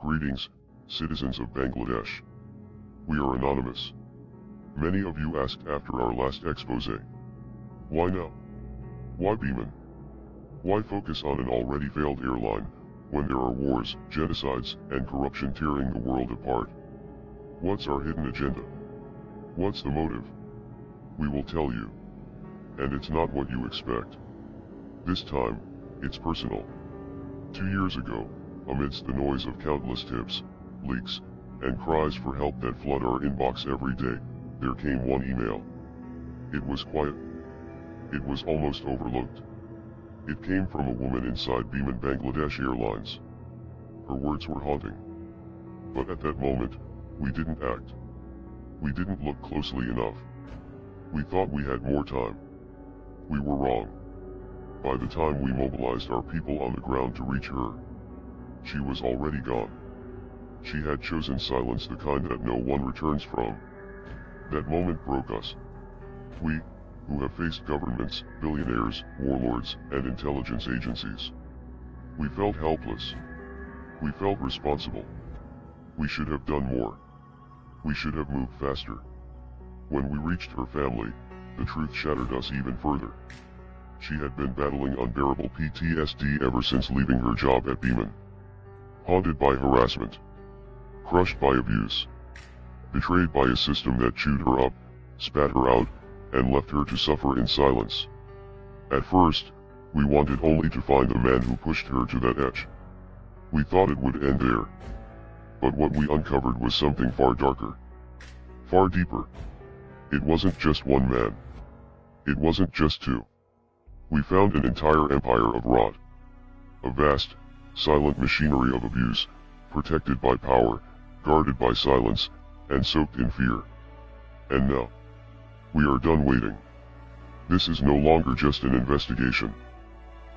Greetings, citizens of Bangladesh. We are anonymous. Many of you asked after our last exposé. Why now? Why Biman? Why focus on an already failed airline, when there are wars, genocides, and corruption tearing the world apart? What's our hidden agenda? What's the motive? We will tell you. And it's not what you expect. This time, it's personal. 2 years ago, amidst the noise of countless tips, leaks, and cries for help that flood our inbox every day, there came one email. It was quiet. It was almost overlooked. It came from a woman inside Biman Bangladesh Airlines. Her words were haunting. But at that moment, we didn't act. We didn't look closely enough. We thought we had more time. We were wrong. By the time we mobilized our people on the ground to reach her, she was already gone. She had chosen silence, the kind that no one returns from. That moment broke us. We, who have faced governments, billionaires, warlords, and intelligence agencies. We felt helpless. We felt responsible. We should have done more. We should have moved faster. When we reached her family, the truth shattered us even further. She had been battling unbearable PTSD ever since leaving her job at Biman. Haunted by harassment. Crushed by abuse. Betrayed by a system that chewed her up, spat her out, and left her to suffer in silence. At first, we wanted only to find the man who pushed her to that edge. We thought it would end there. But what we uncovered was something far darker. Far deeper. It wasn't just one man. It wasn't just two. We found an entire empire of rot. A vast, silent machinery of abuse, protected by power, guarded by silence, and soaked in fear. And now, we are done waiting. This is no longer just an investigation.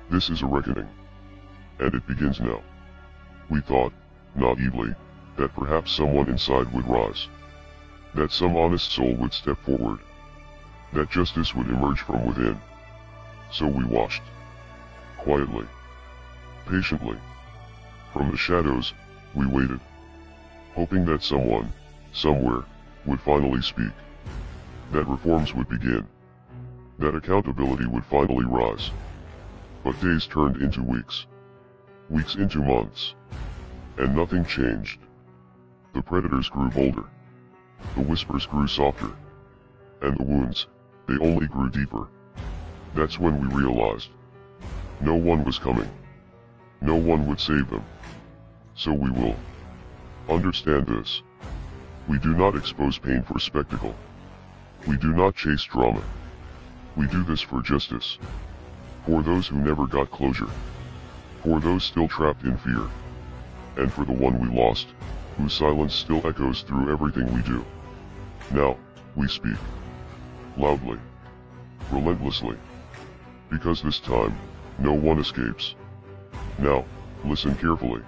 This is a reckoning. And it begins now. We thought, naively, that perhaps someone inside would rise. That some honest soul would step forward. That justice would emerge from within. So we watched. Quietly. Patiently. From the shadows, we waited. Hoping that someone, somewhere, would finally speak. That reforms would begin. That accountability would finally rise. But days turned into weeks. Weeks into months. And nothing changed. The predators grew bolder. The whispers grew softer. And the wounds, they only grew deeper. That's when we realized. No one was coming. No one would save them. So we will. Understand this. We do not expose pain for spectacle. We do not chase drama. We do this for justice. For those who never got closure. For those still trapped in fear. And for the one we lost, whose silence still echoes through everything we do. Now, we speak. Loudly. Relentlessly. Because this time, no one escapes. Now, listen carefully.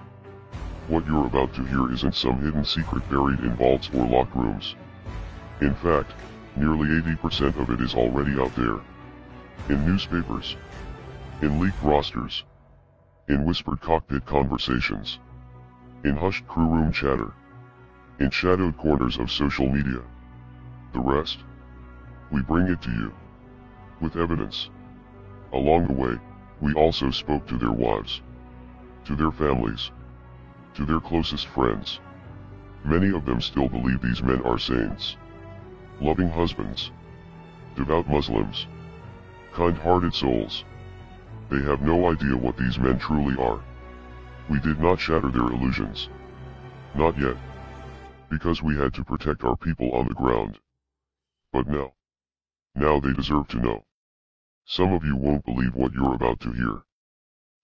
What you're about to hear isn't some hidden secret buried in vaults or locked rooms. In fact, nearly 80% of it is already out there. In newspapers. In leaked rosters. In whispered cockpit conversations. In hushed crewroom chatter. In shadowed corners of social media. The rest? We bring it to you. With evidence. Along the way, we also spoke to their wives. To their families. To their closest friends. Many of them still believe these men are saints. Loving husbands. Devout Muslims. Kind-hearted souls. They have no idea what these men truly are. We did not shatter their illusions. Not yet. Because we had to protect our people on the ground. But now. Now they deserve to know. Some of you won't believe what you're about to hear.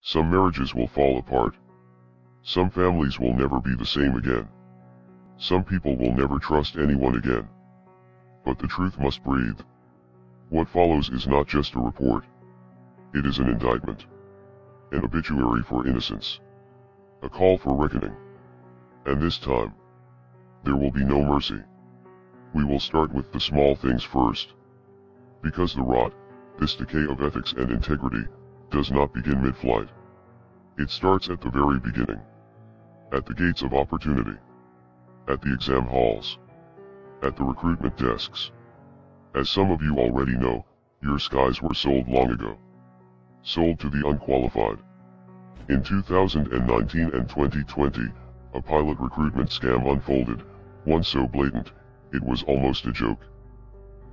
Some marriages will fall apart. Some families will never be the same again. Some people will never trust anyone again. But the truth must breathe. What follows is not just a report. It is an indictment. An obituary for innocence. A call for reckoning. And this time, there will be no mercy. We will start with the small things first. Because the rot, this decay of ethics and integrity, does not begin mid-flight. It starts at the very beginning. at the gates of opportunity, at the exam halls, at the recruitment desks. As some of you already know, your skies were sold long ago. Sold to the unqualified. In 2019 and 2020, a pilot recruitment scam unfolded, one so blatant, it was almost a joke.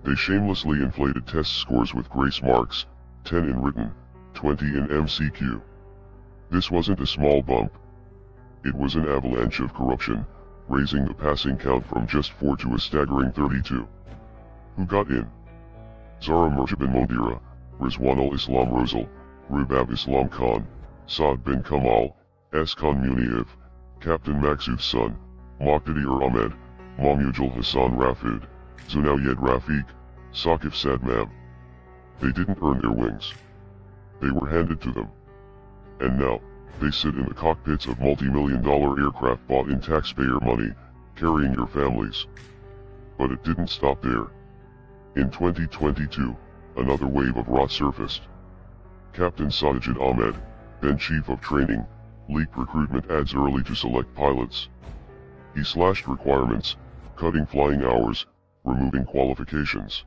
They shamelessly inflated test scores with grace marks, 10 in written, 20 in MCQ. This wasn't a small bump. It was an avalanche of corruption, raising the passing count from just 4 to a staggering 32. Who got in? Zara Murtabin Mondira, Rizwan al-Islam Rosal, Ribab Islam Khan, Saad bin Kamal, S. Khan Munif, Captain Maksud's son, Muqtadir Ahmed, Mamujal Hassan Rafid, Zunawyed Rafiq, Saqif Sadmam. They didn't earn their wings. They were handed to them. And now, they sit in the cockpits of multi-million-dollar aircraft bought in taxpayer money, carrying your families. But it didn't stop there. In 2022, another wave of rot surfaced. Captain Sajid Ahmed, then Chief of Training, leaked recruitment ads early to select pilots. He slashed requirements, cutting flying hours, removing qualifications.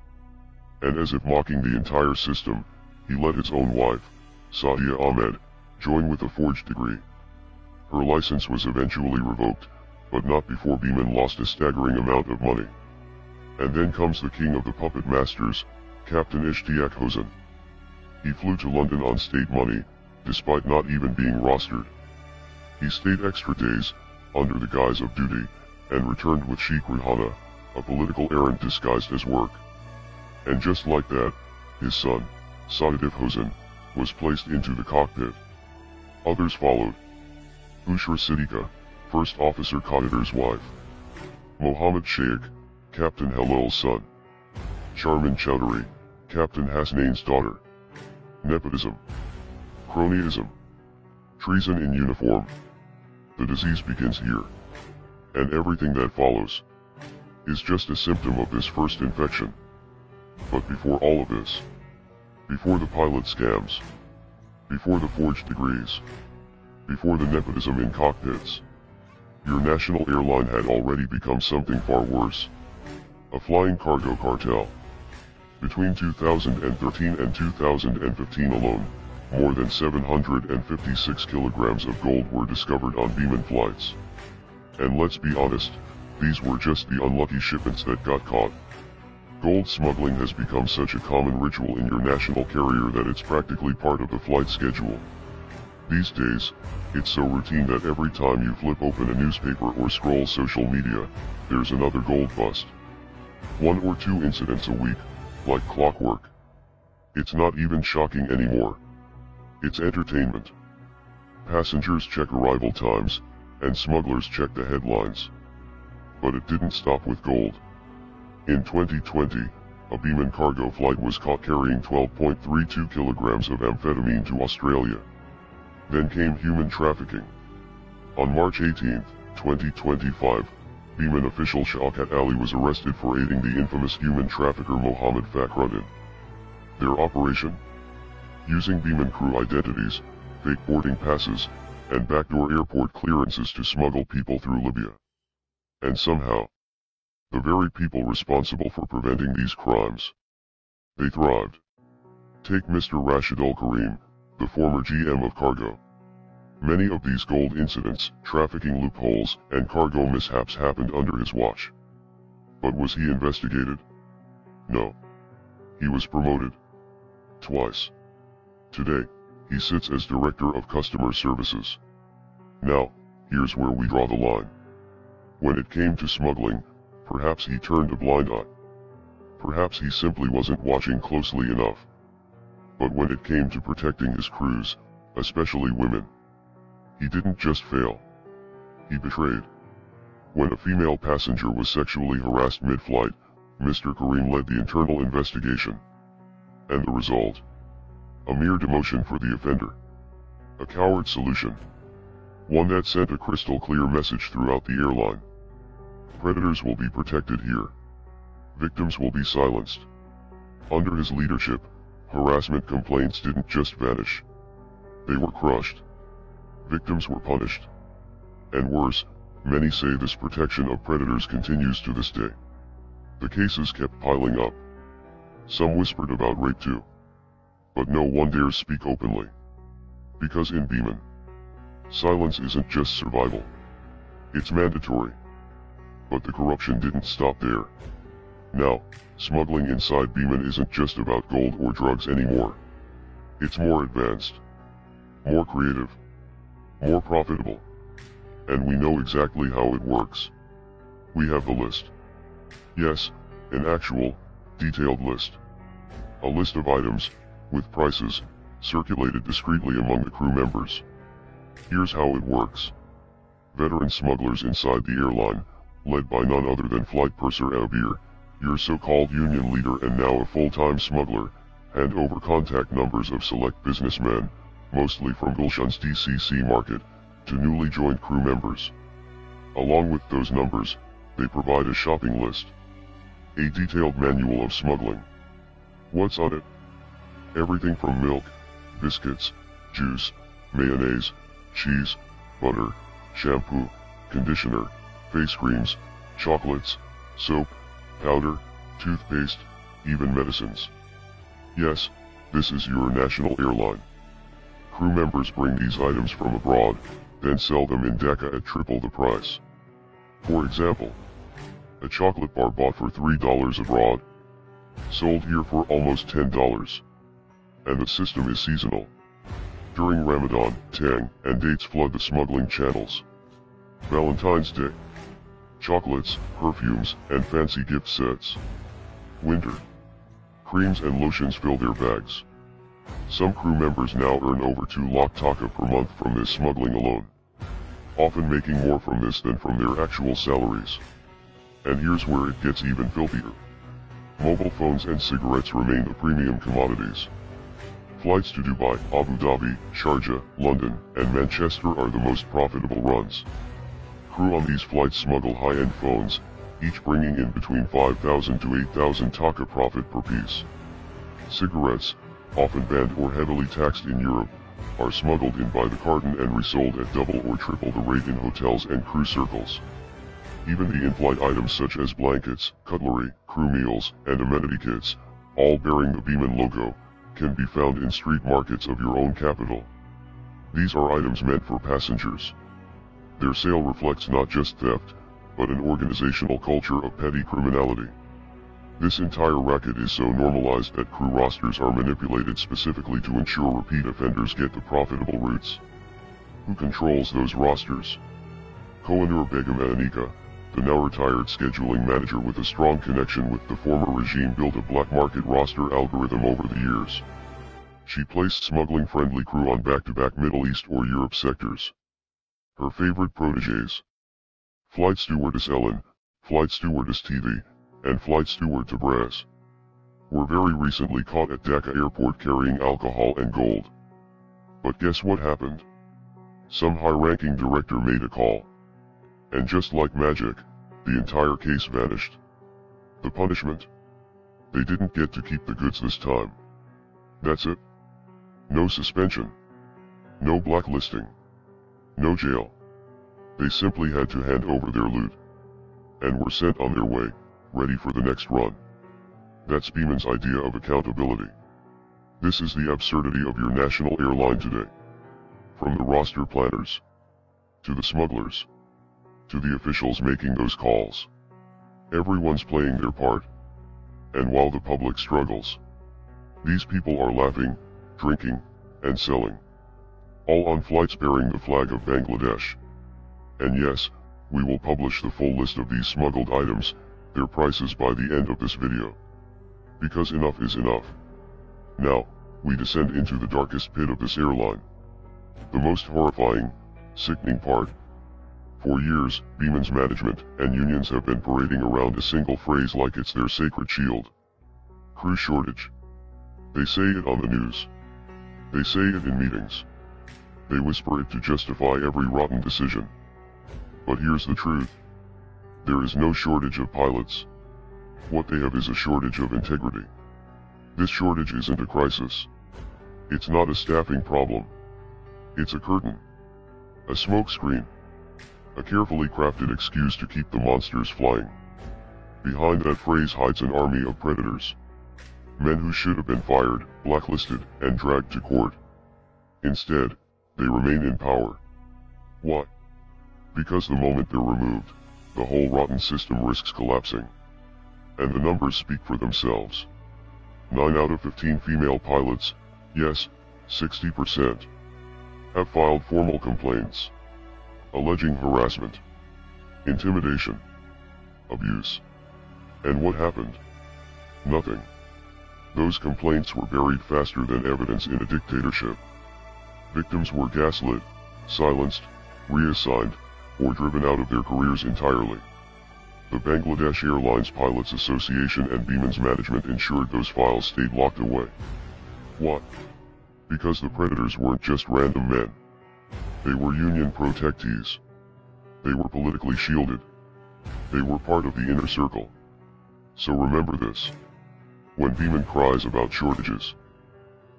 And as if mocking the entire system, he let his own wife, Sadia Ahmed, join with a forged degree. Her license was eventually revoked, but not before Biman lost a staggering amount of money. And then comes the king of the puppet masters, Captain Ishtiaq Hossain. He flew to London on state money, despite not even being rostered. He stayed extra days, under the guise of duty, and returned with Sheikh Rihana, a political errand disguised as work. And just like that, his son, Saadif Hossain, was placed into the cockpit. Others followed. Bushra Siddiqa, First Officer Qadidar's wife. Mohammed Sheikh, Captain Halil's son. Charmin Chowdhury, Captain Hasnain's daughter. Nepotism. Cronyism. Treason in uniform. The disease begins here. And everything that follows is just a symptom of this first infection. But before all of this, before the pilot scams, before the forged degrees, before the nepotism in cockpits, your national airline had already become something far worse. A flying cargo cartel. Between 2013 and 2015 alone, more than 756 kilograms of gold were discovered on Biman flights. And let's be honest, these were just the unlucky shipments that got caught. Gold smuggling has become such a common ritual in your national carrier that it's practically part of the flight schedule. These days, it's so routine that every time you flip open a newspaper or scroll social media, there's another gold bust. 1 or 2 incidents a week, like clockwork. It's not even shocking anymore. It's entertainment. Passengers check arrival times, and smugglers check the headlines. But it didn't stop with gold. In 2020, a Biman cargo flight was caught carrying 12.32 kilograms of amphetamine to Australia. Then came human trafficking. On March 18, 2025, Biman official Shaukat Ali was arrested for aiding the infamous human trafficker Mohammed Fakhruddin. Their operation? Using Biman crew identities, fake boarding passes, and backdoor airport clearances to smuggle people through Libya. And somehow, the very people responsible for preventing these crimes, they thrived. Take Mr. Rashidul Karim, the former GM of Cargo. Many of these gold incidents, trafficking loopholes, and cargo mishaps happened under his watch. But was he investigated? No. He was promoted. Twice. Today, he sits as Director of Customer Services. Now, here's where we draw the line. When it came to smuggling, perhaps he turned a blind eye. Perhaps he simply wasn't watching closely enough. But when it came to protecting his crews, especially women, he didn't just fail. He betrayed. When a female passenger was sexually harassed mid-flight, Mr. Karim led the internal investigation. And the result? A mere demotion for the offender. A coward solution. One that sent a crystal clear message throughout the airline. Predators will be protected here. Victims will be silenced. Under his leadership, harassment complaints didn't just vanish. They were crushed. Victims were punished. And worse, many say this protection of predators continues to this day. The cases kept piling up. Some whispered about rape too. But no one dares speak openly. Because in Biman, silence isn't just survival. It's mandatory. But the corruption didn't stop there. Now, smuggling inside Biman isn't just about gold or drugs anymore. It's more advanced, more creative, more profitable. And we know exactly how it works. We have the list. Yes, an actual, detailed list. A list of items, with prices, circulated discreetly among the crew members. Here's how it works. Veteran smugglers inside the airline, led by none other than Flight Purser Abir, your so-called union leader and now a full-time smuggler, hand over contact numbers of select businessmen, mostly from Gulshan's DCC market, to newly joined crew members. Along with those numbers, they provide a shopping list. A detailed manual of smuggling. What's on it? Everything from milk, biscuits, juice, mayonnaise, cheese, butter, shampoo, conditioner, face creams, chocolates, soap, powder, toothpaste, even medicines. Yes, this is your national airline. Crew members bring these items from abroad, then sell them in Dhaka at triple the price. For example, a chocolate bar bought for $3 abroad, sold here for almost $10. And the system is seasonal. During Ramadan, tang and dates flood the smuggling channels. Valentine's Day, chocolates, perfumes, and fancy gift sets. Winter, creams and lotions fill their bags. Some crew members now earn over 2 lakh taka per month from this smuggling alone. Often making more from this than from their actual salaries. And here's where it gets even filthier. Mobile phones and cigarettes remain the premium commodities. Flights to Dubai, Abu Dhabi, Sharjah, London, and Manchester are the most profitable runs. Crew on these flights smuggle high-end phones, each bringing in between 5,000 to 8,000 taka profit per piece. Cigarettes, often banned or heavily taxed in Europe, are smuggled in by the carton and resold at double or triple the rate in hotels and crew circles. Even the in-flight items such as blankets, cutlery, crew meals, and amenity kits, all bearing the Biman logo, can be found in street markets of your own capital. These are items meant for passengers. Their sale reflects not just theft, but an organizational culture of petty criminality. This entire racket is so normalized that crew rosters are manipulated specifically to ensure repeat offenders get the profitable routes. Who controls those rosters? Kohanur Begum Anika, the now-retired scheduling manager with a strong connection with the former regime, built a black market roster algorithm over the years. She placed smuggling-friendly crew on back-to-back Middle East or Europe sectors. Her favorite protégés: Flight Stewardess Ellen, Flight Stewardess TV, and Flight Steward Tabraz, were very recently caught at Dhaka airport carrying alcohol and gold. But guess what happened? Some high-ranking director made a call. And just like magic, the entire case vanished. The punishment? They didn't get to keep the goods this time. That's it. No suspension. No blacklisting. No jail. They simply had to hand over their loot. And were sent on their way, ready for the next run. That's Biman's idea of accountability. This is the absurdity of your national airline today. From the roster planners, to the smugglers, to the officials making those calls. Everyone's playing their part. And while the public struggles, these people are laughing, drinking, and selling. All on flights bearing the flag of Bangladesh. And yes, we will publish the full list of these smuggled items, their prices, by the end of this video. Because enough is enough. Now, we descend into the darkest pit of this airline. The most horrifying, sickening part. For years, Biman's management and unions have been parading around a single phrase like it's their sacred shield. Crew shortage. They say it on the news. They say it in meetings. They whisper it to justify every rotten decision. But here's the truth. There is no shortage of pilots. What they have is a shortage of integrity. This shortage isn't a crisis. It's not a staffing problem. It's a curtain. A smoke screen. A carefully crafted excuse to keep the monsters flying. Behind that phrase hides an army of predators. Men who should have been fired, blacklisted, and dragged to court. Instead, they remain in power. Why? Because the moment they're removed, the whole rotten system risks collapsing. And the numbers speak for themselves. 9 out of 15 female pilots, yes, 60%, have filed formal complaints, alleging harassment, intimidation, abuse. And what happened? Nothing. Those complaints were buried faster than evidence in a dictatorship. Victims were gaslit, silenced, reassigned, or driven out of their careers entirely. The Bangladesh Airlines Pilots Association and Biman's management ensured those files stayed locked away. Why? Because the predators weren't just random men. They were union protectees. They were politically shielded. They were part of the inner circle. So remember this. When Biman cries about shortages,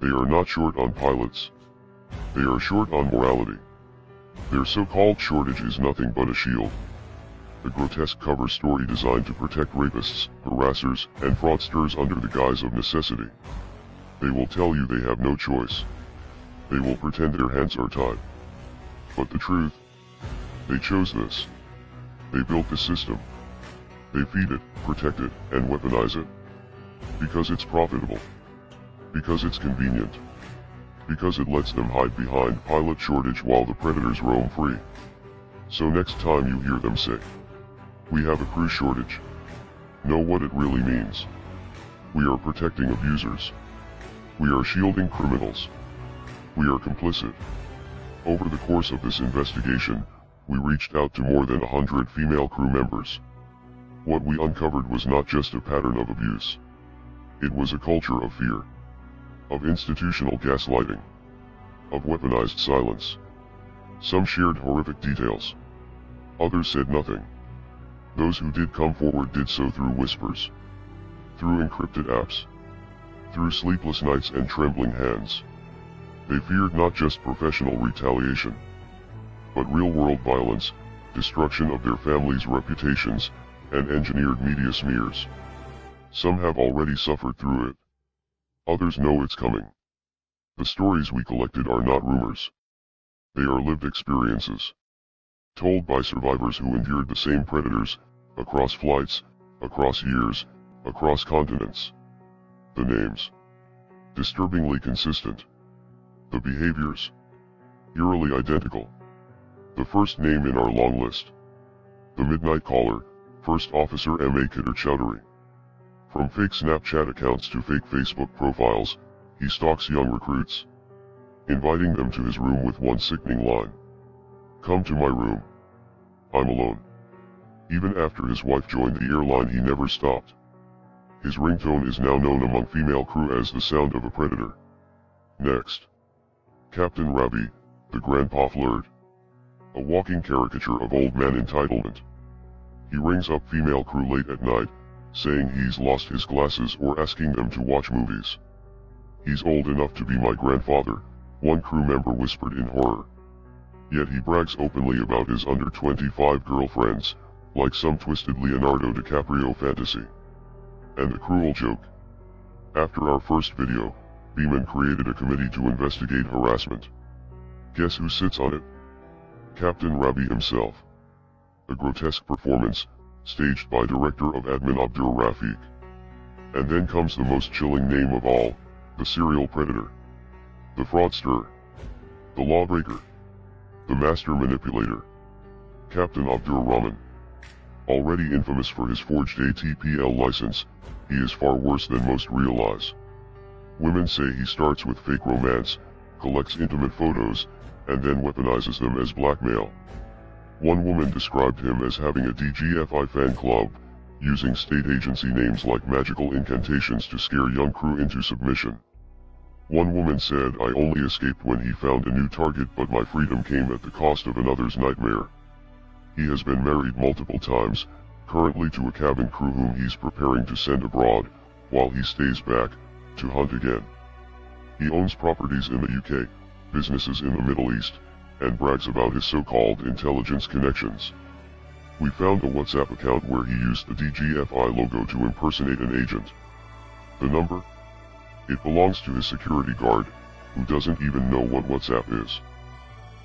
they are not short on pilots. They are short on morality. Their so-called shortage is nothing but a shield. A grotesque cover story designed to protect rapists, harassers, and fraudsters under the guise of necessity. They will tell you they have no choice. They will pretend their hands are tied. But the truth? They chose this. They built the system. They feed it, protect it, and weaponize it. Because it's profitable. Because it's convenient. Because it lets them hide behind pilot shortage while the predators roam free. So next time you hear them say, "We have a crew shortage," know what it really means. We are protecting abusers. We are shielding criminals. We are complicit. Over the course of this investigation, we reached out to more than 100 female crew members. What we uncovered was not just a pattern of abuse. It was a culture of fear. Of institutional gaslighting. Of weaponized silence. Some shared horrific details. Others said nothing. Those who did come forward did so through whispers. Through encrypted apps. Through sleepless nights and trembling hands. They feared not just professional retaliation, but real-world violence, destruction of their families' reputations, and engineered media smears. Some have already suffered through it. Others know it's coming. The stories we collected are not rumors. They are lived experiences. Told by survivors who endured the same predators, across flights, across years, across continents. The names. Disturbingly consistent. The behaviors. Eerily identical. The first name in our long list. The Midnight Caller, First Officer M.A. Kidder Chowdhury. From fake Snapchat accounts to fake Facebook profiles, he stalks young recruits, inviting them to his room with one sickening line. "Come to my room. I'm alone." Even after his wife joined the airline, he never stopped. His ringtone is now known among female crew as the sound of a predator. Next. Captain Ravi, the Grandpa Flirt. A walking caricature of old man entitlement. He rings up female crew late at night, saying he's lost his glasses or asking them to watch movies. "He's old enough to be my grandfather," one crew member whispered in horror. Yet he brags openly about his under-25 girlfriends, like some twisted Leonardo DiCaprio fantasy. And the cruel joke. After our first video, Biman created a committee to investigate harassment. Guess who sits on it? Captain Rabi himself. A grotesque performance, staged by director of admin Abdur Rafiq. And then comes the most chilling name of all, the serial predator. The fraudster. The lawbreaker. The master manipulator. Captain Abdur Rahman. Already infamous for his forged ATPL license, he is far worse than most realize. Women say he starts with fake romance, collects intimate photos, and then weaponizes them as blackmail. One woman described him as having a DGFI fan club, using state agency names like magical incantations to scare young crew into submission. One woman said, "I only escaped when he found a new target, but my freedom came at the cost of another's nightmare." He has been married multiple times, currently to a cabin crew whom he's preparing to send abroad, while he stays back, to hunt again. He owns properties in the UK, businesses in the Middle East, and brags about his so-called intelligence connections. We found a WhatsApp account where he used the DGFI logo to impersonate an agent. The number? It belongs to his security guard, who doesn't even know what WhatsApp is.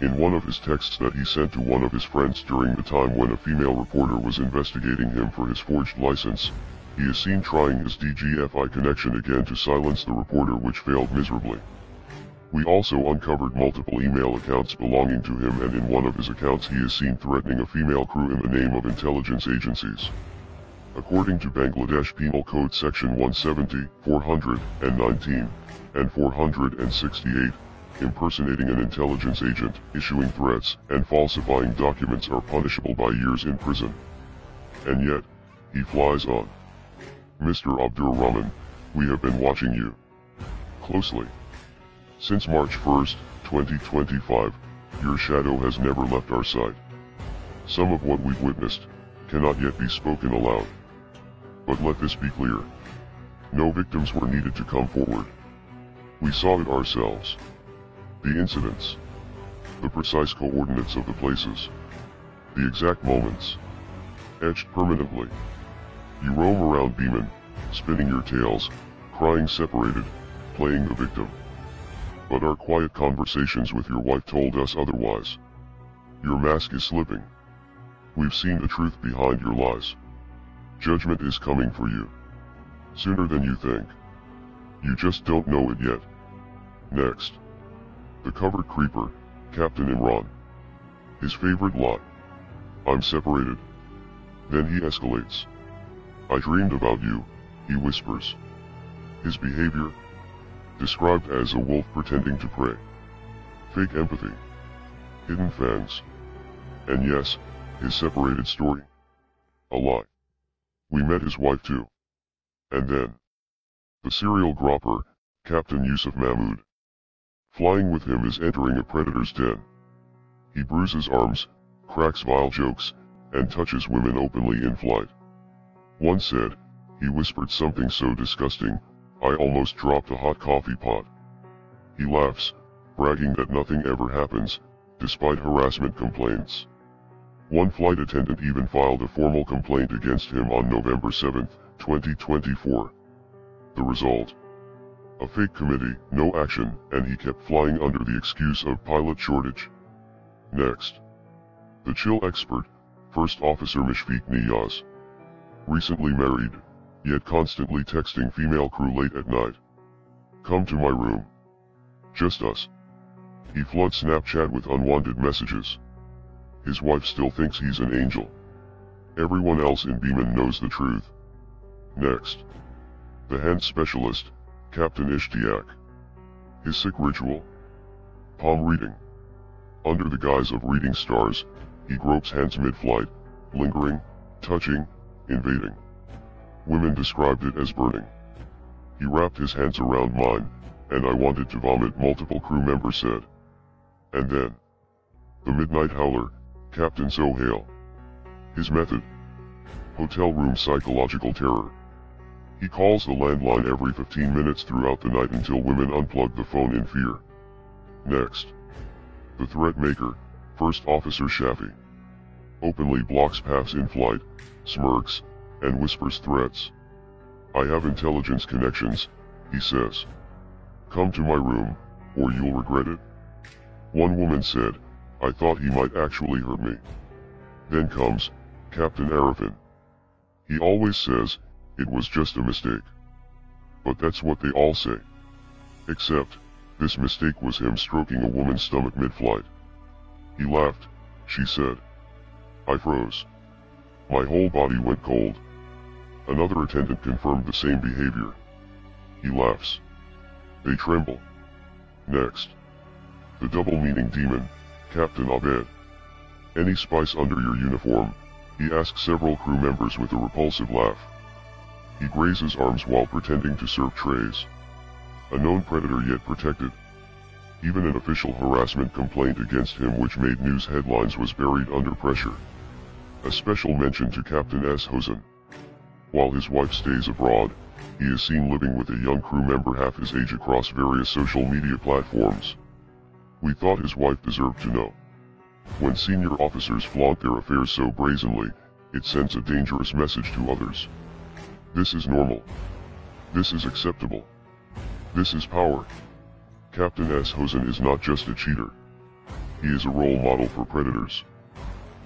In one of his texts that he sent to one of his friends during the time when a female reporter was investigating him for his forged license, he is seen trying his DGFI connection again to silence the reporter, which failed miserably. We also uncovered multiple email accounts belonging to him, and in one of his accounts he is seen threatening a female crew in the name of intelligence agencies. According to Bangladesh Penal Code Section 170, 419, and 468, impersonating an intelligence agent, issuing threats, and falsifying documents are punishable by years in prison. And yet, he flies on. Mr. Abdur Rahman, we have been watching you closely. Since March 1st, 2025, your shadow has never left our sight. Some of what we've witnessed cannot yet be spoken aloud. But let this be clear. No victims were needed to come forward. We saw it ourselves. The incidents, the precise coordinates of the places, the exact moments, etched permanently. You roam around Biman, spinning your tails, crying separated, playing the victim. But our quiet conversations with your wife told us otherwise. Your mask is slipping. We've seen the truth behind your lies. Judgment is coming for you. Sooner than you think. You just don't know it yet. Next. The covered creeper, Captain Imran. His favorite lie. I'm separated. Then he escalates. I dreamed about you, he whispers. His behavior? Described as a wolf pretending to prey. Fake empathy. Hidden fangs. And yes, his separated story. A lie. We met his wife too. And then. The serial gropper, Captain Yusuf Mahmood. Flying with him is entering a predator's den. He bruises arms, cracks vile jokes, and touches women openly in flight. One said, he whispered something so disgusting, I almost dropped a hot coffee pot. He laughs, bragging that nothing ever happens, despite harassment complaints. One flight attendant even filed a formal complaint against him on November 7, 2024. The result? A fake committee, no action, and he kept flying under the excuse of pilot shortage. Next. The chill expert, First Officer Mishfiq Niyaz. Recently married, yet constantly texting female crew late at night. Come to my room. Just us. He floods Snapchat with unwanted messages. His wife still thinks he's an angel. Everyone else in Biman knows the truth. Next. The hand specialist, Captain Ishtiaq. His sick ritual? Palm reading. Under the guise of reading stars, he gropes hands mid-flight, lingering, touching, invading. Women described it as burning. He wrapped his hands around mine, and I wanted to vomit, multiple crew members said. And then. The midnight howler, Captain Sohail. His method? Hotel room psychological terror. He calls the landline every 15 minutes throughout the night until women unplug the phone in fear. Next. The threat maker, First Officer Shafi. Openly blocks paths in flight, smirks, and whispers threats. I have intelligence connections, he says. Come to my room, or you'll regret it. One woman said, I thought he might actually hurt me. Then comes Captain Arifin. He always says, it was just a mistake. But that's what they all say. Except, this mistake was him stroking a woman's stomach mid-flight. He laughed, she said. I froze. My whole body went cold. Another attendant confirmed the same behavior. He laughs. They tremble. Next. The double-meaning demon, Captain Abed. Any spice under your uniform? He asks several crew members with a repulsive laugh. He grazes arms while pretending to serve trays. A known predator yet protected. Even an official harassment complaint against him which made news headlines was buried under pressure. A special mention to Captain S. Hosen. While his wife stays abroad, he is seen living with a young crew member half his age across various social media platforms. We thought his wife deserved to know. When senior officers flaunt their affairs so brazenly, it sends a dangerous message to others. This is normal. This is acceptable. This is power. Captain S. Hosen is not just a cheater. He is a role model for predators.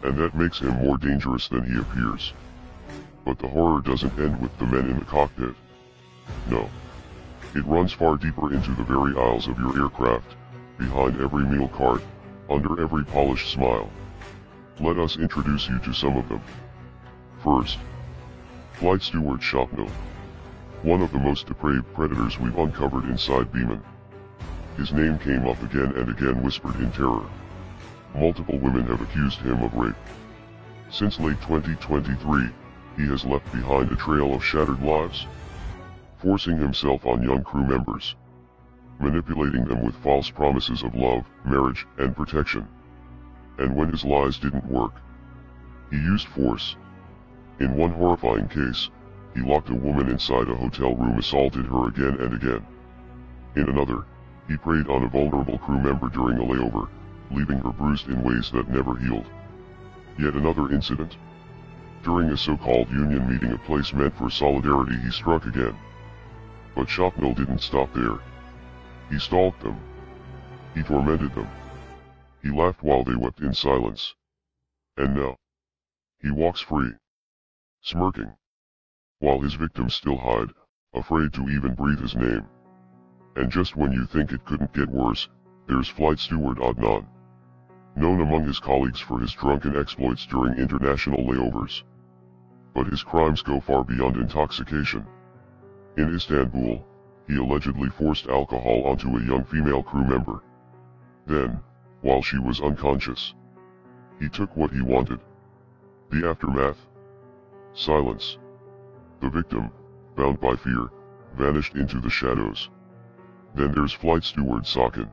And that makes him more dangerous than he appears. But the horror doesn't end with the men in the cockpit. No. It runs far deeper into the very aisles of your aircraft, behind every meal cart, under every polished smile. Let us introduce you to some of them. First, Flight Steward Shopno. One of the most depraved predators we've uncovered inside Biman. His name came up again and again, whispered in terror. Multiple women have accused him of rape. Since late 2023, he has left behind a trail of shattered lives, forcing himself on young crew members, manipulating them with false promises of love, marriage, and protection. And when his lies didn't work, he used force. In one horrifying case, he locked a woman inside a hotel room, assaulted her again and again. In another, he preyed on a vulnerable crew member during a layover, leaving her bruised in ways that never healed. Yet another incident. During a so-called union meeting, a place meant for solidarity, he struck again. But Shopnil didn't stop there. He stalked them. He tormented them. He laughed while they wept in silence. And now, he walks free, smirking, while his victims still hide, afraid to even breathe his name. And just when you think it couldn't get worse, there's Flight Steward Adnan, known among his colleagues for his drunken exploits during international layovers. But his crimes go far beyond intoxication. In Istanbul, he allegedly forced alcohol onto a young female crew member. Then, while she was unconscious, he took what he wanted. The aftermath? Silence. The victim, bound by fear, vanished into the shadows. Then there's Flight Steward Sakin,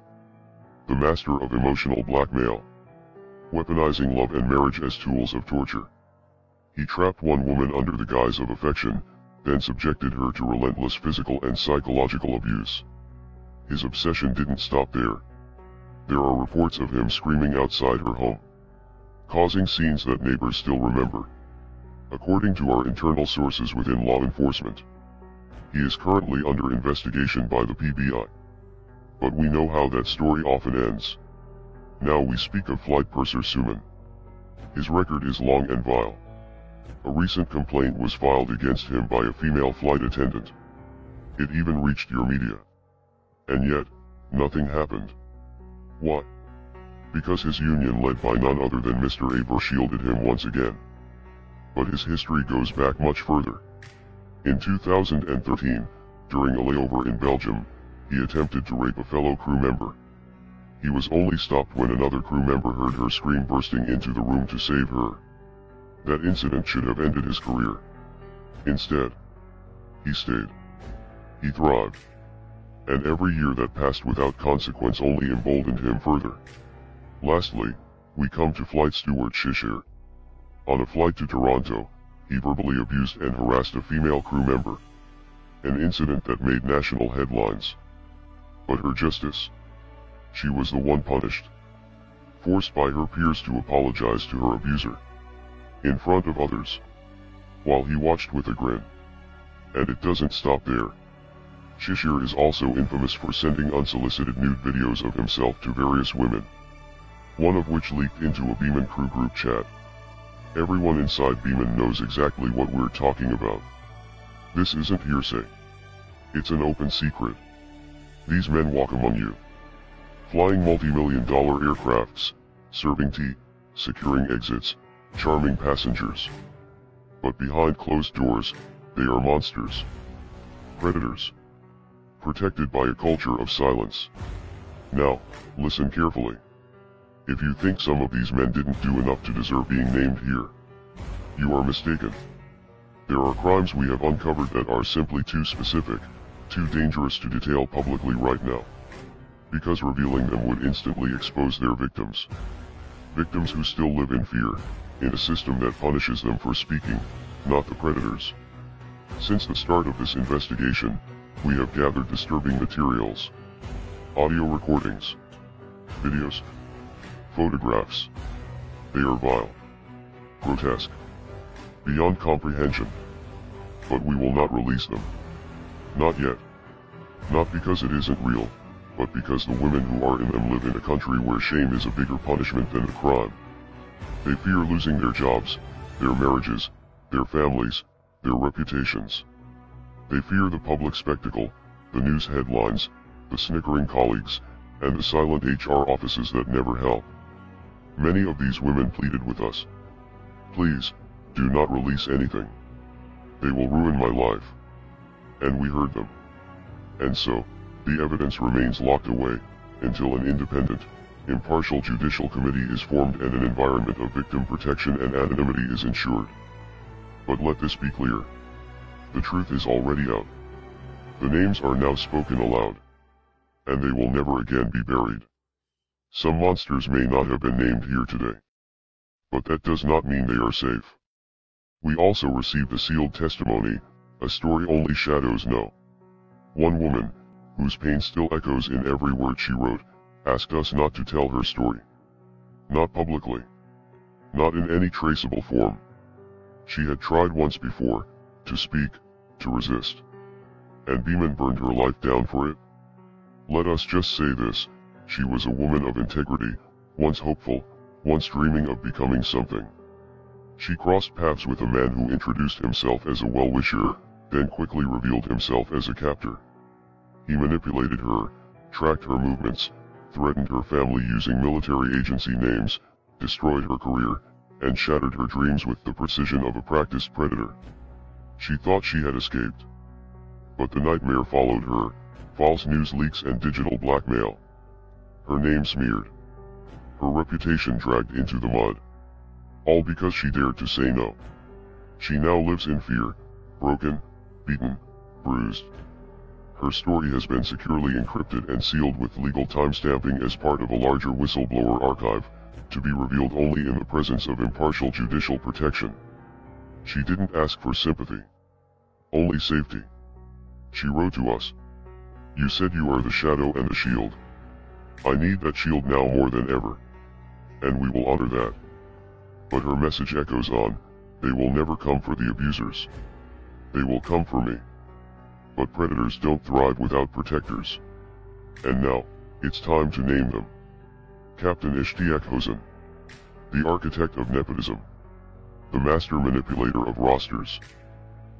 the master of emotional blackmail, weaponizing love and marriage as tools of torture. He trapped one woman under the guise of affection, then subjected her to relentless physical and psychological abuse. His obsession didn't stop there. There are reports of him screaming outside her home, causing scenes that neighbors still remember. According to our internal sources within law enforcement, he is currently under investigation by the PBI. But we know how that story often ends. Now we speak of Flight Purser Suman. His record is long and vile. A recent complaint was filed against him by a female flight attendant. It even reached your media. And yet, nothing happened. Why? Because his union, led by none other than Mr. Aber, shielded him once again. But his history goes back much further. In 2013, during a layover in Belgium, he attempted to rape a fellow crew member. He was only stopped when another crew member heard her scream, bursting into the room to save her. That incident should have ended his career. Instead, he stayed. He thrived. And every year that passed without consequence only emboldened him further. Lastly, we come to Flight Steward Shishir. On a flight to Toronto, he verbally abused and harassed a female crew member. An incident that made national headlines. But her justice? She was the one punished, forced by her peers to apologize to her abuser, in front of others, while he watched with a grin. And it doesn't stop there. Shishir is also infamous for sending unsolicited nude videos of himself to various women, one of which leaked into a Biman crew group chat. Everyone inside Biman knows exactly what we're talking about. This isn't hearsay. It's an open secret. These men walk among you, flying multi-million-dollar aircrafts, serving tea, securing exits, charming passengers. But behind closed doors, they are monsters. Predators. Protected by a culture of silence. Now, listen carefully. If you think some of these men didn't do enough to deserve being named here, you are mistaken. There are crimes we have uncovered that are simply too specific, too dangerous to detail publicly right now. Because revealing them would instantly expose their victims. Victims who still live in fear, in a system that punishes them for speaking, not the predators. Since the start of this investigation, we have gathered disturbing materials. Audio recordings, videos, photographs, They are vile, grotesque, beyond comprehension. But we will not release them. Not yet. Not because it isn't real, but because the women who are in them live in a country where shame is a bigger punishment than the crime. They fear losing their jobs, their marriages, their families, their reputations. They fear the public spectacle, the news headlines, the snickering colleagues, and the silent HR offices that never help. Many of these women pleaded with us. Please, do not release anything. They will ruin my life. And we heard them. And so, the evidence remains locked away, until an independent, impartial judicial committee is formed and an environment of victim protection and anonymity is ensured. But let this be clear. The truth is already out. The names are now spoken aloud. And they will never again be buried. Some monsters may not have been named here today. But that does not mean they are safe. We also received a sealed testimony, a story only shadows know. One woman, whose pain still echoes in every word she wrote, asked us not to tell her story. Not publicly. Not in any traceable form. She had tried once before, to speak, to resist. And Biman burned her life down for it. Let us just say this, she was a woman of integrity, once hopeful, once dreaming of becoming something. She crossed paths with a man who introduced himself as a well-wisher, then quickly revealed himself as a captor. He manipulated her, tracked her movements, threatened her family using military agency names, destroyed her career, and shattered her dreams with the precision of a practiced predator. She thought she had escaped. But the nightmare followed her, false news leaks and digital blackmail. Her name smeared. Her reputation dragged into the mud. All because she dared to say no. She now lives in fear, broken, beaten, bruised. Her story has been securely encrypted and sealed with legal timestamping as part of a larger whistleblower archive, to be revealed only in the presence of impartial judicial protection. She didn't ask for sympathy. Only safety. She wrote to us. You said you are the shadow and the shield. I need that shield now more than ever. And we will honor that. But her message echoes on, they will never come for the abusers. They will come for me. But predators don't thrive without protectors. And now, it's time to name them. Captain Ishtiaq Hosen. The architect of nepotism. The master manipulator of rosters.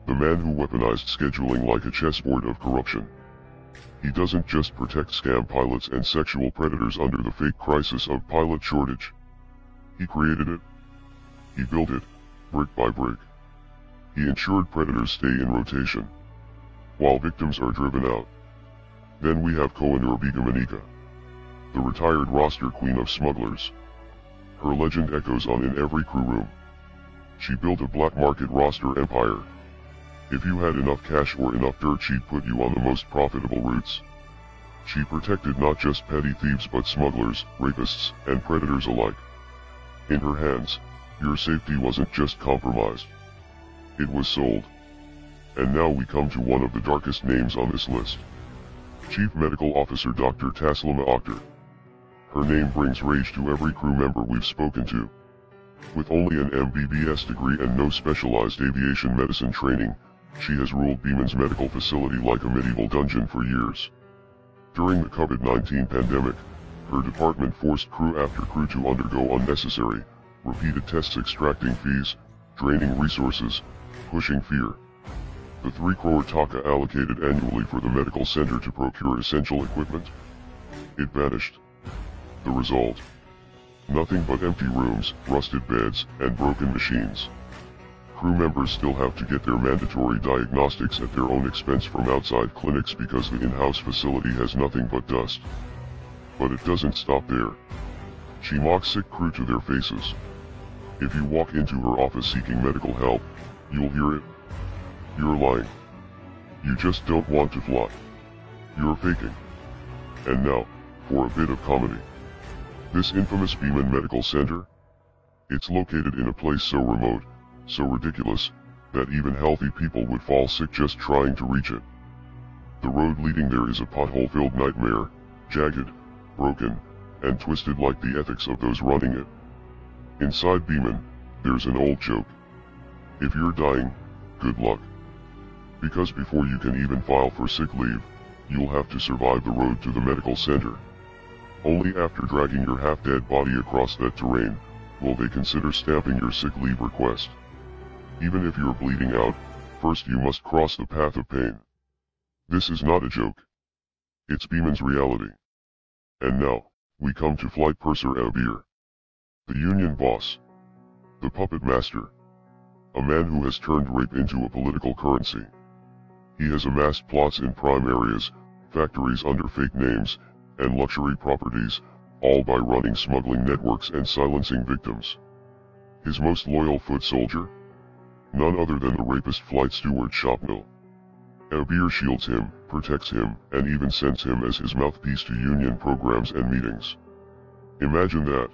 The man who weaponized scheduling like a chessboard of corruption. He doesn't just protect scam pilots and sexual predators under the fake crisis of pilot shortage. He created it. He built it, brick by brick. He ensured predators stay in rotation, while victims are driven out. Then we have Kohenur Biga, the retired roster queen of smugglers. Her legend echoes on in every crew room. She built a black market roster empire. If you had enough cash or enough dirt, she'd put you on the most profitable routes. She protected not just petty thieves but smugglers, rapists, and predators alike. In her hands, your safety wasn't just compromised. It was sold. And now we come to one of the darkest names on this list. Chief Medical Officer Dr. Taslima Akhtar. Her name brings rage to every crew member we've spoken to. With only an MBBS degree and no specialized aviation medicine training, she has ruled Biman's medical facility like a medieval dungeon for years. During the COVID-19 pandemic, her department forced crew after crew to undergo unnecessary, repeated tests, extracting fees, draining resources, pushing fear. The 3 crore taka allocated annually for the medical center to procure essential equipment? It vanished. The result? Nothing but empty rooms, rusted beds, and broken machines. Crew members still have to get their mandatory diagnostics at their own expense from outside clinics because the in-house facility has nothing but dust. But it doesn't stop there. She mocks sick crew to their faces. If you walk into her office seeking medical help, you'll hear it. You're lying. You just don't want to fly. You're faking. And now, for a bit of comedy. This infamous Biman Medical Center? It's located in a place so remote, so ridiculous, that even healthy people would fall sick just trying to reach it. The road leading there is a pothole-filled nightmare, jagged, broken, and twisted like the ethics of those running it. Inside Biman, there's an old joke. If you're dying, good luck. Because before you can even file for sick leave, you'll have to survive the road to the medical center. Only after dragging your half-dead body across that terrain, will they consider stamping your sick leave request. Even if you're bleeding out, first you must cross the path of pain. This is not a joke. It's Biman's reality. And now, we come to Flight Purser Abir. The union boss. The puppet master. A man who has turned rape into a political currency. He has amassed plots in prime areas, factories under fake names, and luxury properties, all by running smuggling networks and silencing victims. His most loyal foot soldier? None other than the rapist flight steward Shopnil. Abir shields him, protects him, and even sends him as his mouthpiece to union programs and meetings. Imagine that.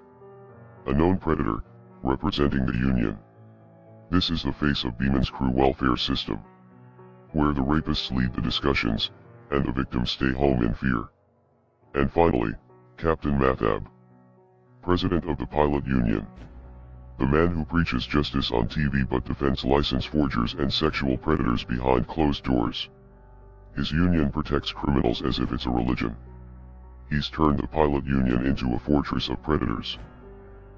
A known predator, representing the union. This is the face of Biman's crew welfare system, where the rapists lead the discussions, and the victims stay home in fear. And finally, Captain Mathab, president of the pilot union. The man who preaches justice on TV but defends license forgers and sexual predators behind closed doors. His union protects criminals as if it's a religion. He's turned the pilot union into a fortress of predators.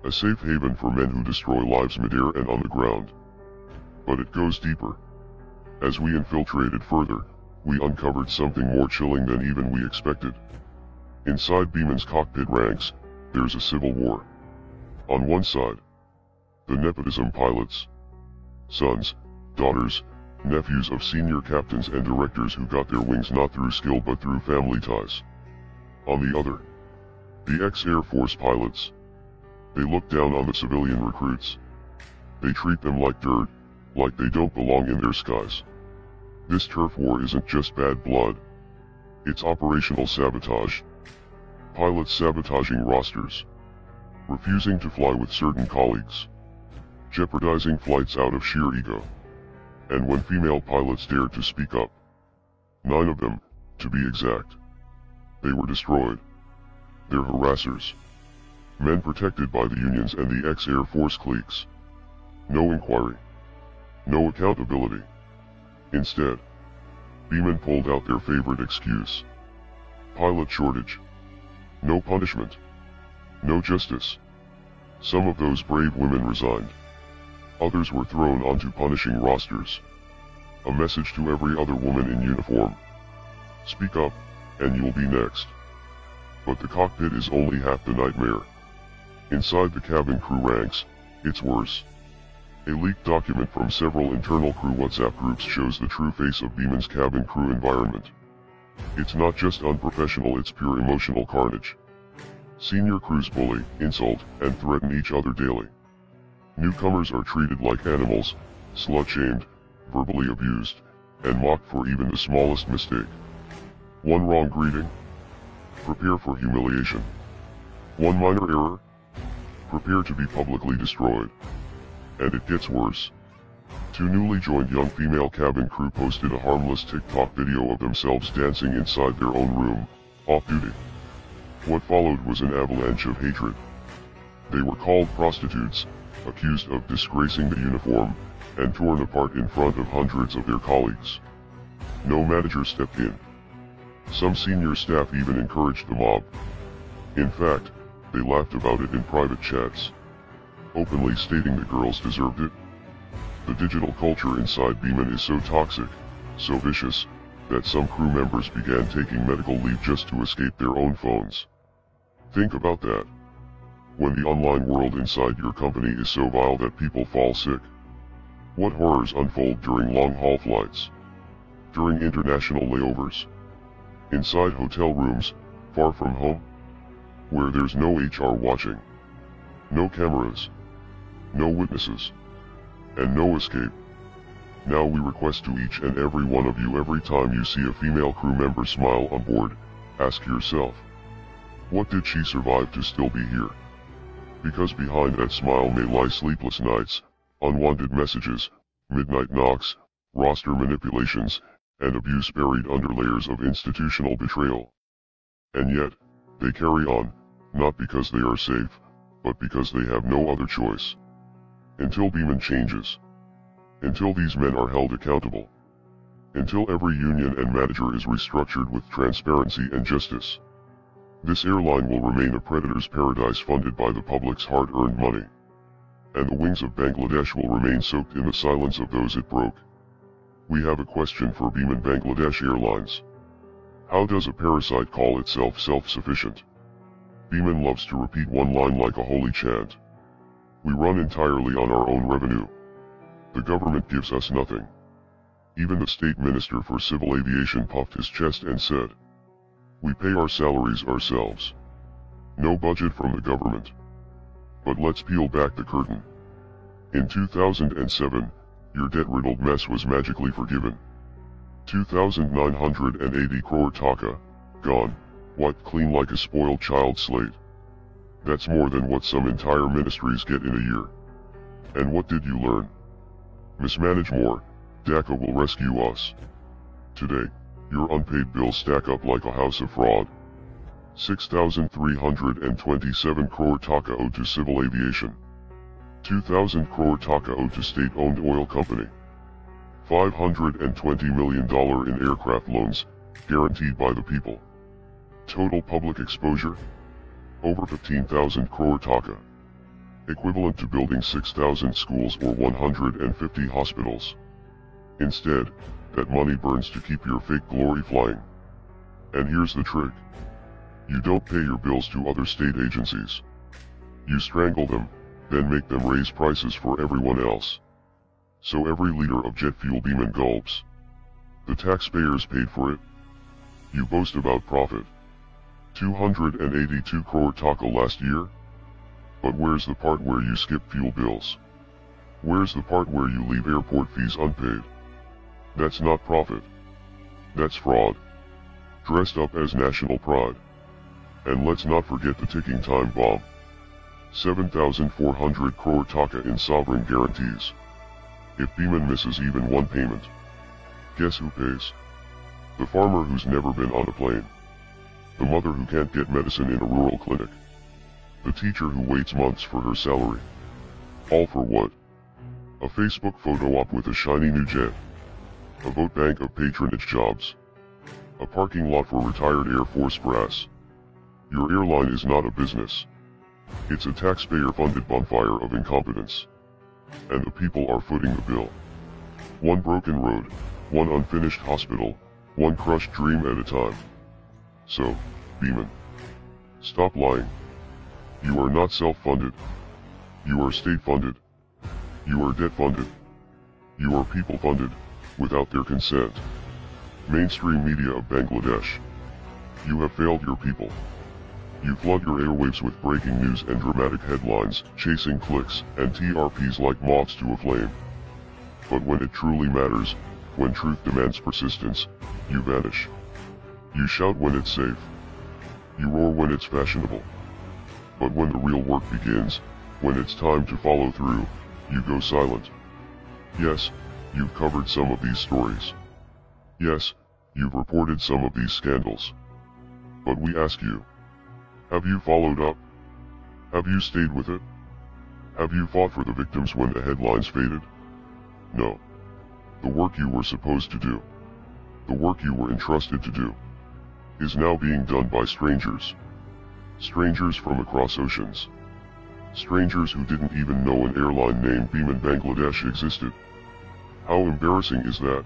A safe haven for men who destroy lives midair and on the ground. But it goes deeper. As we infiltrated further, we uncovered something more chilling than even we expected. Inside Biman's cockpit ranks, there's a civil war. On one side, the nepotism pilots. Sons, daughters, nephews of senior captains and directors who got their wings not through skill but through family ties. On the other, the ex-Air Force pilots. They look down on the civilian recruits. They treat them like dirt, like they don't belong in their skies. This turf war isn't just bad blood. It's operational sabotage. Pilots sabotaging rosters. Refusing to fly with certain colleagues. Jeopardizing flights out of sheer ego. And when female pilots dared to speak up, 9 of them, to be exact, they were destroyed. They're harassers. Men protected by the unions and the ex-Air Force cliques. No inquiry. No accountability. Instead, Biman pulled out their favorite excuse. Pilot shortage. No punishment. No justice. Some of those brave women resigned. Others were thrown onto punishing rosters. A message to every other woman in uniform. Speak up, and you'll be next. But the cockpit is only half the nightmare. Inside the cabin crew ranks, it's worse. A leaked document from several internal crew WhatsApp groups shows the true face of Biman's cabin crew environment. It's not just unprofessional, it's pure emotional carnage. Senior crews bully, insult, and threaten each other daily. Newcomers are treated like animals, slut-shamed, verbally abused, and mocked for even the smallest mistake. One wrong greeting? Prepare for humiliation. One minor error? Prepare to be publicly destroyed. And it gets worse. 2 newly joined young female cabin crew posted a harmless TikTok video of themselves dancing inside their own room, off-duty. What followed was an avalanche of hatred. They were called prostitutes, accused of disgracing the uniform, and torn apart in front of hundreds of their colleagues. No manager stepped in. Some senior staff even encouraged the mob. In fact, they laughed about it in private chats, openly stating the girls deserved it. The digital culture inside Biman is so toxic, so vicious, that some crew members began taking medical leave just to escape their own phones. Think about that. When the online world inside your company is so vile that people fall sick. What horrors unfold during long-haul flights? During international layovers? Inside hotel rooms, far from home? Where there's no HR watching. No cameras. No witnesses. And no escape. Now we request to each and every one of you, every time you see a female crew member smile on board, ask yourself, what did she survive to still be here? Because behind that smile may lie sleepless nights, unwanted messages, midnight knocks, roster manipulations, and abuse buried under layers of institutional betrayal. And yet, they carry on, not because they are safe, but because they have no other choice. Until Biman changes. Until these men are held accountable. Until every union and manager is restructured with transparency and justice. This airline will remain a predator's paradise funded by the public's hard-earned money. And the wings of Bangladesh will remain soaked in the silence of those it broke. We have a question for Biman Bangladesh Airlines. How does a parasite call itself self-sufficient? Biman loves to repeat one line like a holy chant. We run entirely on our own revenue. The government gives us nothing. Even the state minister for civil aviation puffed his chest and said, "We pay our salaries ourselves. No budget from the government." But let's peel back the curtain. In 2007, your debt-riddled mess was magically forgiven. 2,980 crore taka, gone, wiped clean like a spoiled child's slate. That's more than what some entire ministries get in a year. And what did you learn? Mismanage more, DACA will rescue us. Today, your unpaid bills stack up like a house of fraud. 6,327 crore taka owed to civil aviation. 2,000 crore taka owed to state-owned oil company. $520 million in aircraft loans, guaranteed by the people. Total public exposure? Over 15,000 crore taka. Equivalent to building 6,000 schools or 150 hospitals. Instead, that money burns to keep your fake glory flying. And here's the trick. You don't pay your bills to other state agencies. You strangle them, then make them raise prices for everyone else. So every liter of jet fuel Biman gulps. The taxpayers paid for it. You boast about profit. 282 crore taka last year? But where's the part where you skip fuel bills? Where's the part where you leave airport fees unpaid? That's not profit. That's fraud. Dressed up as national pride. And let's not forget the ticking time bomb. 7,400 crore taka in sovereign guarantees. If Biman misses even one payment, guess who pays? The farmer who's never been on a plane. The mother who can't get medicine in a rural clinic. The teacher who waits months for her salary. All for what? A Facebook photo op with a shiny new jet. A vote bank of patronage jobs. A parking lot for retired Air Force brass. Your airline is not a business. It's a taxpayer-funded bonfire of incompetence. And the people are footing the bill. One broken road, one unfinished hospital, one crushed dream at a time. So, Biman, stop lying. You are not self-funded. You are state-funded. You are debt-funded. You are people-funded, without their consent. Mainstream media of Bangladesh. You have failed your people. You flood your airwaves with breaking news and dramatic headlines, chasing clicks and TRPs like moths to a flame. But when it truly matters, when truth demands persistence, you vanish. You shout when it's safe. You roar when it's fashionable. But when the real work begins, when it's time to follow through, you go silent. Yes, you've covered some of these stories. Yes, you've reported some of these scandals. But we ask you, have you followed up? Have you stayed with it? Have you fought for the victims when the headlines faded? No. The work you were supposed to do, the work you were entrusted to do, is now being done by strangers. Strangers from across oceans. Strangers who didn't even know an airline named Biman Bangladesh existed. How embarrassing is that?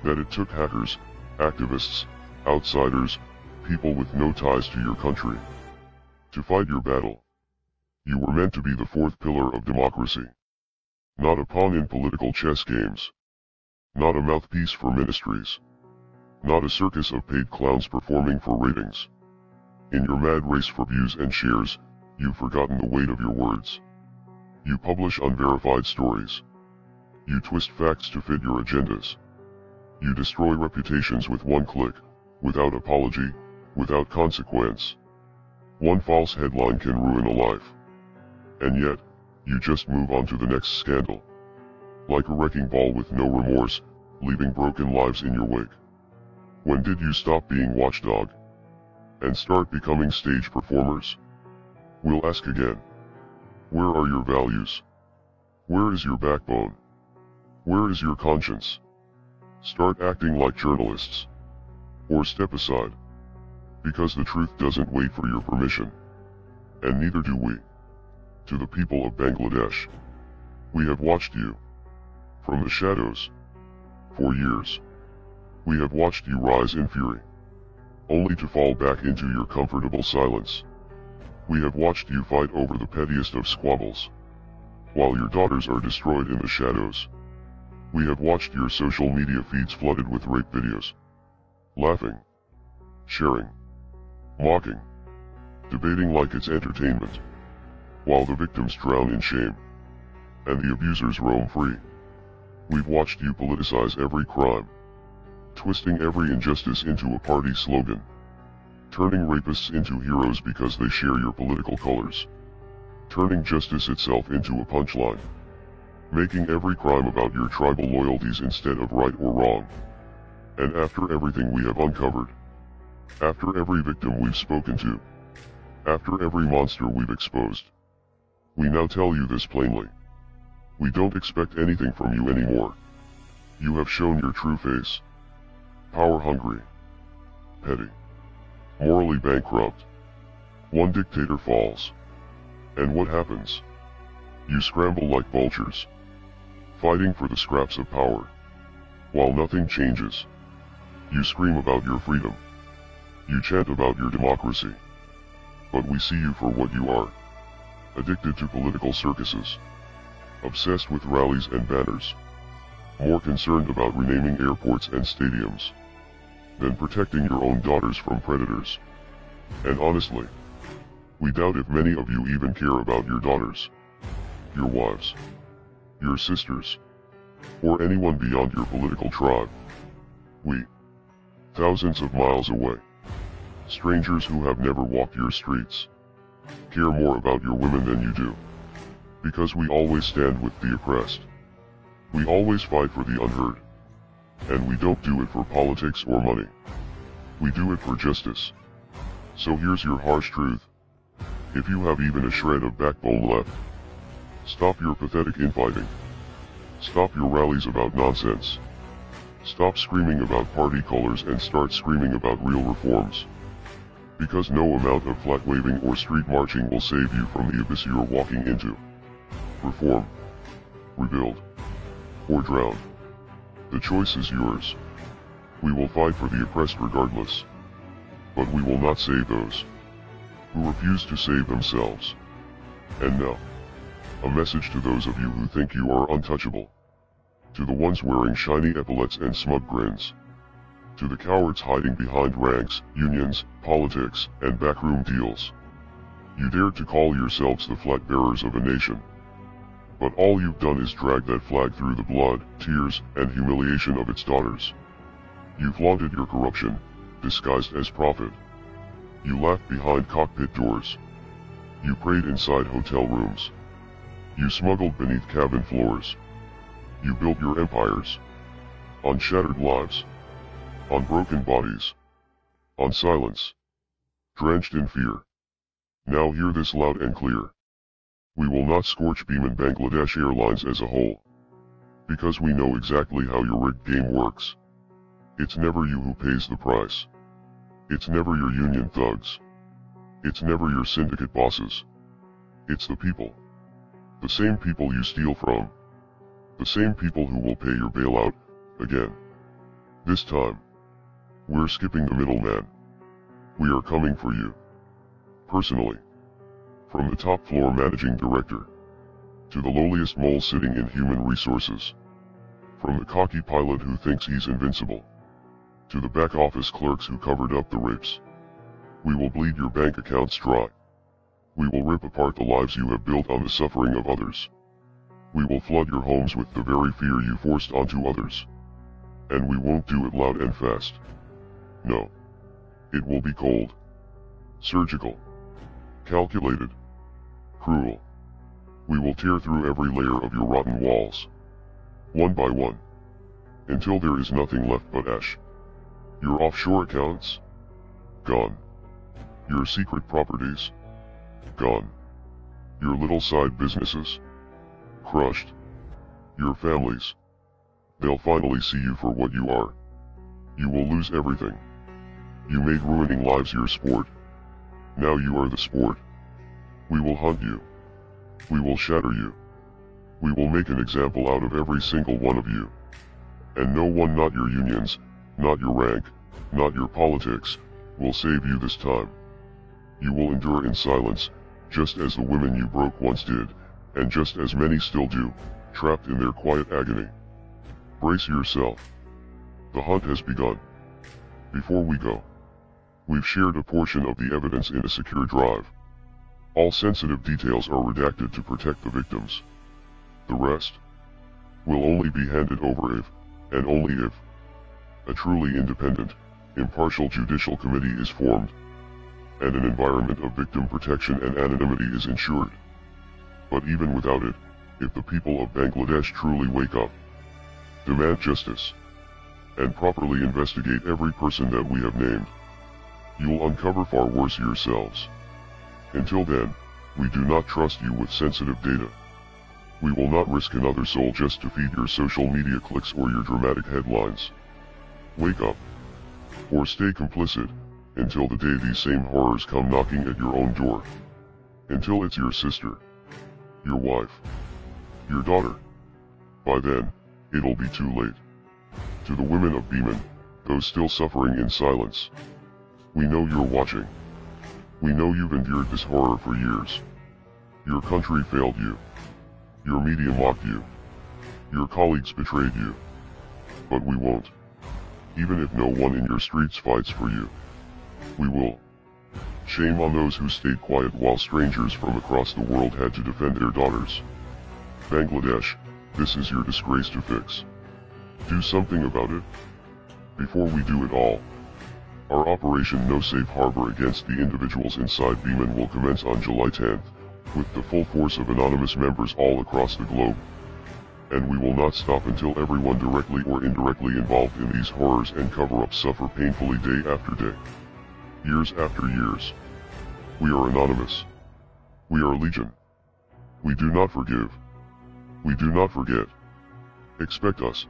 That it took hackers, activists, outsiders, people with no ties to your country, to fight your battle. You were meant to be the fourth pillar of democracy. Not a pawn in political chess games. Not a mouthpiece for ministries. Not a circus of paid clowns performing for ratings. In your mad race for views and shares, you've forgotten the weight of your words. You publish unverified stories. You twist facts to fit your agendas. You destroy reputations with one click, without apology, without consequence. One false headline can ruin a life. And yet, you just move on to the next scandal. Like a wrecking ball with no remorse, leaving broken lives in your wake. When did you stop being watchdog? And start becoming stage performers? We'll ask again. Where are your values? Where is your backbone? Where is your conscience? Start acting like journalists. Or step aside. Because the truth doesn't wait for your permission. And neither do we. To the people of Bangladesh. We have watched you. From the shadows. For years. We have watched you rise in fury. Only to fall back into your comfortable silence. We have watched you fight over the pettiest of squabbles. While your daughters are destroyed in the shadows. We have watched your social media feeds flooded with rape videos. Laughing. Sharing. Mocking. Debating like it's entertainment. While the victims drown in shame. And the abusers roam free. We've watched you politicize every crime. Twisting every injustice into a party slogan. Turning rapists into heroes because they share your political colors. Turning justice itself into a punchline. Making every crime about your tribal loyalties instead of right or wrong. And after everything we have uncovered. After every victim we've spoken to. After every monster we've exposed. We now tell you this plainly. We don't expect anything from you anymore. You have shown your true face. Power hungry. Petty. Morally bankrupt. One dictator falls. And what happens? You scramble like vultures. Fighting for the scraps of power. While nothing changes. You scream about your freedom. You chant about your democracy. But we see you for what you are. Addicted to political circuses. Obsessed with rallies and banners. More concerned about renaming airports and stadiums. Than protecting your own daughters from predators. And honestly, we doubt if many of you even care about your daughters. Your wives. Your sisters. Or anyone beyond your political tribe. We. Thousands of miles away. Strangers who have never walked your streets. Care more about your women than you do. Because we always stand with the oppressed. We always fight for the unheard. And we don't do it for politics or money. We do it for justice. So here's your harsh truth. If you have even a shred of backbone left, stop your pathetic infighting. Stop your rallies about nonsense. Stop screaming about party colors and start screaming about real reforms. Because no amount of flag waving or street marching will save you from the abyss you're walking into. Reform. Rebuild. Or drown. The choice is yours. We will fight for the oppressed regardless. But we will not save those who refuse to save themselves. And now, a message to those of you who think you are untouchable. To the ones wearing shiny epaulets and smug grins. To the cowards hiding behind ranks, unions, politics, and backroom deals. You dared to call yourselves the flag bearers of a nation. But all you've done is drag that flag through the blood, tears, and humiliation of its daughters. You flaunted your corruption, disguised as profit. You laughed behind cockpit doors. You prayed inside hotel rooms. You smuggled beneath cabin floors. You built your empires. On shattered lives. On broken bodies. On silence. Drenched in fear. Now hear this loud and clear. We will not scorch Biman Bangladesh Airlines as a whole. Because we know exactly how your rigged game works. It's never you who pays the price. It's never your union thugs. It's never your syndicate bosses. It's the people. The same people you steal from. The same people who will pay your bailout, again. This time. We're skipping the middleman. We are coming for you. Personally. From the top floor managing director. To the lowliest mole sitting in human resources. From the cocky pilot who thinks he's invincible. To the back office clerks who covered up the rapes. We will bleed your bank accounts dry. We will rip apart the lives you have built on the suffering of others. We will flood your homes with the very fear you forced onto others. And we won't do it loud and fast. No. It will be cold. Surgical. Calculated. Cruel. We will tear through every layer of your rotten walls. One by one. Until there is nothing left but ash. Your offshore accounts? Gone. Your secret properties? Gone. Your little side businesses? Crushed. Your families. They'll finally see you for what you are. You will lose everything. You made ruining lives your sport. Now you are the sport. We will hunt you. We will shatter you. We will make an example out of every single one of you. And no one, not your unions, not your rank, not your politics, will save you this time. You will endure in silence, just as the women you broke once did, and just as many still do, trapped in their quiet agony. Brace yourself. The hunt has begun. Before we go, we've shared a portion of the evidence in a secure drive. All sensitive details are redacted to protect the victims. The rest will only be handed over if, and only if, a truly independent, impartial judicial committee is formed, and an environment of victim protection and anonymity is ensured. But even without it, if the people of Bangladesh truly wake up, demand justice, and properly investigate every person that we have named, you'll uncover far worse yourselves. Until then, we do not trust you with sensitive data. We will not risk another soul just to feed your social media clicks or your dramatic headlines. Wake up. Or stay complicit, until the day these same horrors come knocking at your own door. Until it's your sister, your wife, your daughter. By then, it'll be too late. To the women of Biman, those still suffering in silence, we know you're watching. We know you've endured this horror for years. Your country failed you. Your media mocked you. Your colleagues betrayed you. But we won't. Even if no one in your streets fights for you, we will. Shame on those who stayed quiet while strangers from across the world had to defend their daughters. Bangladesh, this is your disgrace to fix. Do something about it. Before we do it all, our Operation No Safe Harbor against the individuals inside Biman will commence on July 10th, with the full force of anonymous members all across the globe. And we will not stop until everyone directly or indirectly involved in these horrors and cover-ups suffer painfully day after day. Years after years. We are anonymous. We are legion. We do not forgive. We do not forget. Expect us.